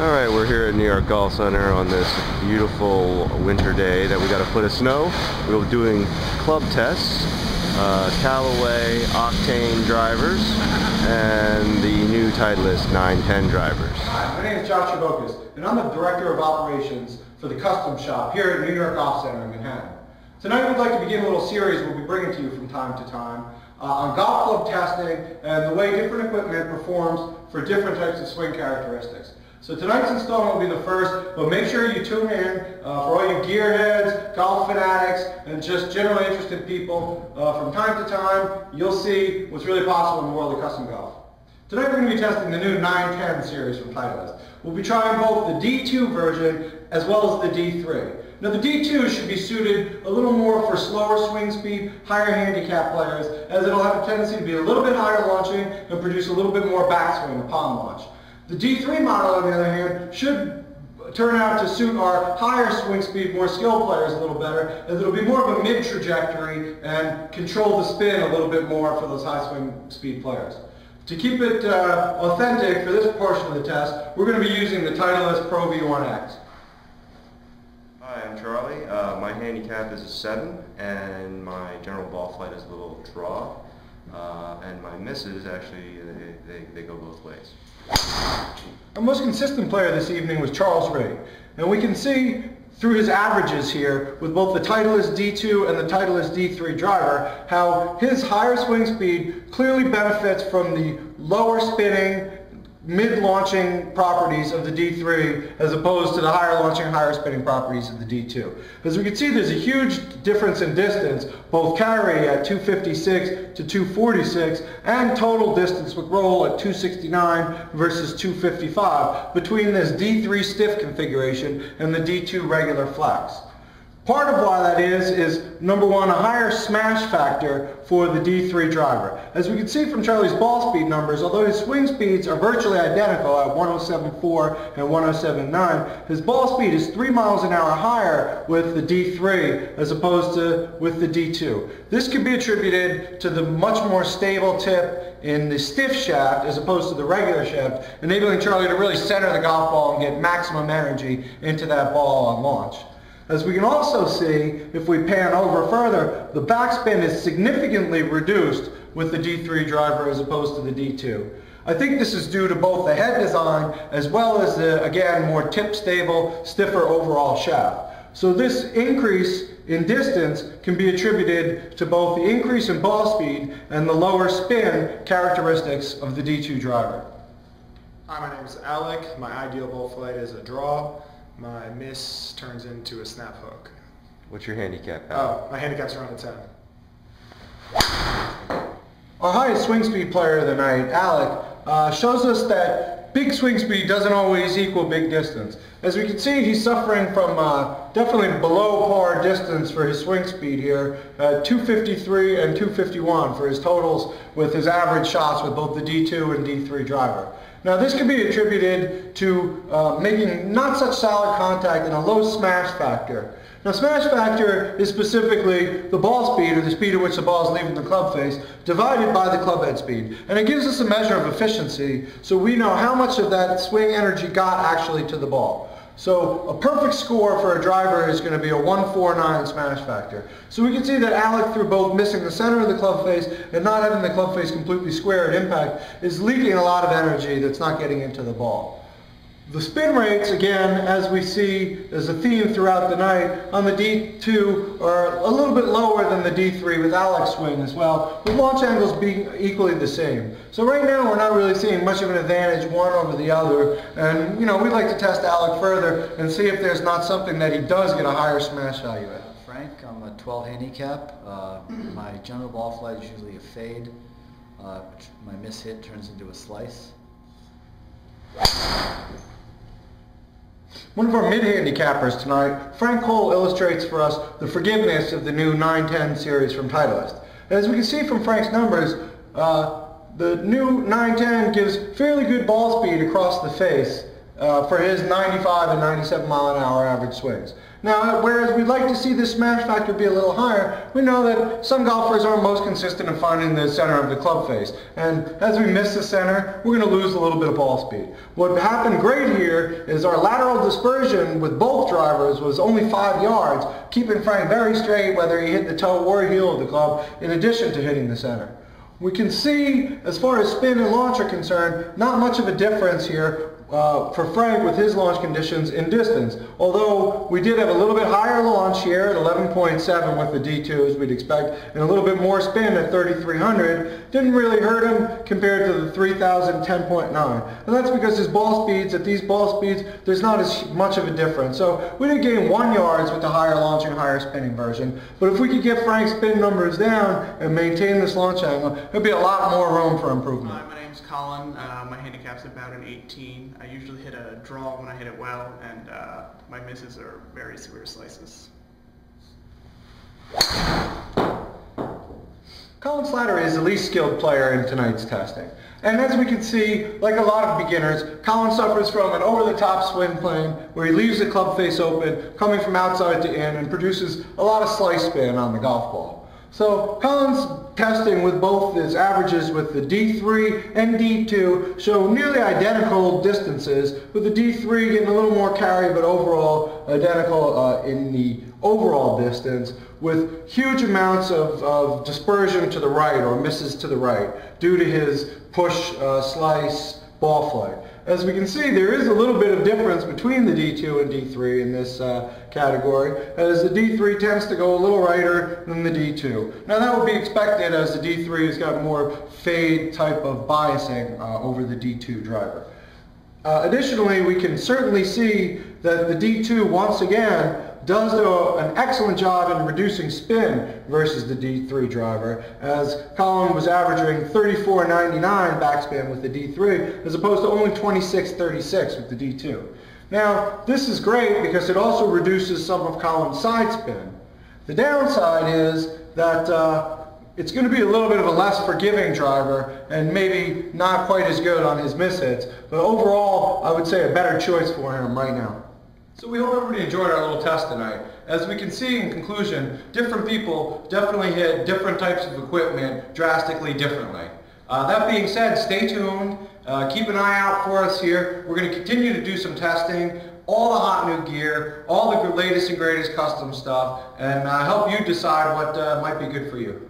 Alright, we're here at New York Golf Center on this beautiful winter day that we got a foot of snow. We're doing club tests, Callaway Octane drivers, and the new Titleist 910 drivers. Hi, my name is Josh Chavokas, and I'm the Director of Operations for the Custom Shop here at New York Golf Center in Manhattan. Tonight we'd like to begin a little series we'll be bringing to you from time to time on golf club testing and the way different equipment performs for different types of swing characteristics. So tonight's installment will be the first, but make sure you tune in for all you gearheads, golf fanatics, and just generally interested people. From time to time, you'll see what's really possible in the world of custom golf. Tonight we're going to be testing the new 910 series from Titleist. We'll be trying both the D2 version as well as the D3. Now the D2 should be suited a little more for slower swing speed, higher handicap players, as it'll have a tendency to be a little bit higher launching and produce a little bit more backswing upon launch. The D3 model, on the other hand, should turn out to suit our higher swing speed, more skilled players a little better, as it'll be more of a mid-trajectory and control the spin a little bit more for those high swing speed players. To keep it authentic for this portion of the test, we're going to be using the Titleist Pro V1X. Hi, I'm Charlie. My handicap is a 7, and my general ball flight is a little draw. And my misses, actually, they go both ways. Our most consistent player this evening was Charles Ray, and we can see through his averages here with both the Titleist D2 and the Titleist D3 driver how his higher swing speed clearly benefits from the lower spinning, mid-launching properties of the D3 as opposed to the higher launching, higher spinning properties of the D2. As we can see, there's a huge difference in distance, both carry at 256 to 246 and total distance with roll at 269 versus 255 between this D3 stiff configuration and the D2 regular flex. Part of why that is number one, a higher smash factor for the D3 driver. As we can see from Charlie's ball speed numbers, although his swing speeds are virtually identical at 107.4 and 107.9, his ball speed is 3 miles an hour higher with the D3 as opposed to with the D2. This could be attributed to the much more stable tip in the stiff shaft as opposed to the regular shaft, enabling Charlie to really center the golf ball and get maximum energy into that ball on launch. As we can also see, if we pan over further, the backspin is significantly reduced with the D3 driver as opposed to the D2. I think this is due to both the head design as well as the, again, more tip stable, stiffer overall shaft. So this increase in distance can be attributed to both the increase in ball speed and the lower spin characteristics of the D2 driver. Hi, my name is Alec. My ideal ball flight is a draw. My miss turns into a snap hook. What's your handicap, Oh, my handicap's around a 10. Our highest swing speed player of the night, Alec, shows us that big swing speed doesn't always equal big distance. As we can see, he's suffering from definitely below par distance for his swing speed here, 253 and 251 for his totals with his average shots with both the D2 and D3 driver. Now this can be attributed to making not such solid contact and a low smash factor. Now smash factor is specifically the ball speed, or the speed at which the ball is leaving the club face, divided by the club head speed. And it gives us a measure of efficiency, so we know how much of that swing energy got actually to the ball. So a perfect score for a driver is going to be a 149 smash factor. So we can see that Alec, through both missing the center of the club face and not having the club face completely square at impact, is leaking a lot of energy that's not getting into the ball. The spin rates, again, as we see as a theme throughout the night, on the D2 are a little bit lower than the D3 with Alec's swing as well, with launch angles being equally the same. So right now we're not really seeing much of an advantage one over the other, and we'd like to test Alec further and see if there's not something that he does get a higher smash value at. Frank, I'm a 12 handicap. My general ball flight is usually a fade. My miss hit turns into a slice. One of our mid-handicappers tonight, Frank Cole, illustrates for us the forgiveness of the new 910 series from Titleist. As we can see from Frank's numbers, the new 910 gives fairly good ball speed across the face for his 95 and 97 mile an hour average swings. Now, whereas we'd like to see this smash factor be a little higher, we know that some golfers are most consistent in finding the center of the club face. And as we miss the center, we're going to lose a little bit of ball speed. What happened great here is our lateral dispersion with both drivers was only 5 yards, keeping Frank very straight whether he hit the toe or heel of the club, in addition to hitting the center. We can see, as far as spin and launch are concerned, not much of a difference here for Frank with his launch conditions in distance. Although we did have a little bit higher launch here at 11.7 with the D2 as we'd expect, and a little bit more spin at 3,300, didn't really hurt him compared to the 3,000 10.9. And that's because his ball speeds, at these ball speeds, there's not as much of a difference. So we did gain 1 yards with the higher launching, higher spinning version. But if we could get Frank's spin numbers down and maintain this launch angle, there'd be a lot more room for improvement. Hi, my name's Colin. My handicap's about an 18. I usually hit a draw when I hit it well, and my misses are very severe slices. Colin Slattery is the least skilled player in tonight's testing. And as we can see, like a lot of beginners, Colin suffers from an over-the-top swing plane where he leaves the club face open, coming from outside to in, and produces a lot of slice spin on the golf ball. So Colin's testing with both his averages with the D3 and D2 show nearly identical distances, with the D3 getting a little more carry but overall identical in the overall distance, with huge amounts of dispersion to the right or misses to the right due to his push, slice, ball flight. As we can see, there is a little bit of difference between the D2 and D3 in this category, as the D3 tends to go a little righter than the D2. Now that would be expected, as the D3 has got more fade type of biasing over the D2 driver. Additionally, we can certainly see that the D2 once again does an excellent job in reducing spin versus the D3 driver, as Colin was averaging 34.99 backspin with the D3 as opposed to only 26.36 with the D2. Now, this is great because it also reduces some of Colin's side spin. The downside is that it's going to be a little bit of a less forgiving driver and maybe not quite as good on his miss hits, but overall I would say a better choice for him right now. So we hope everybody enjoyed our little test tonight. As we can see in conclusion, different people definitely hit different types of equipment drastically differently. That being said, stay tuned, keep an eye out for us here. We're going to continue to do some testing, all the hot new gear, all the latest and greatest custom stuff, and help you decide what might be good for you.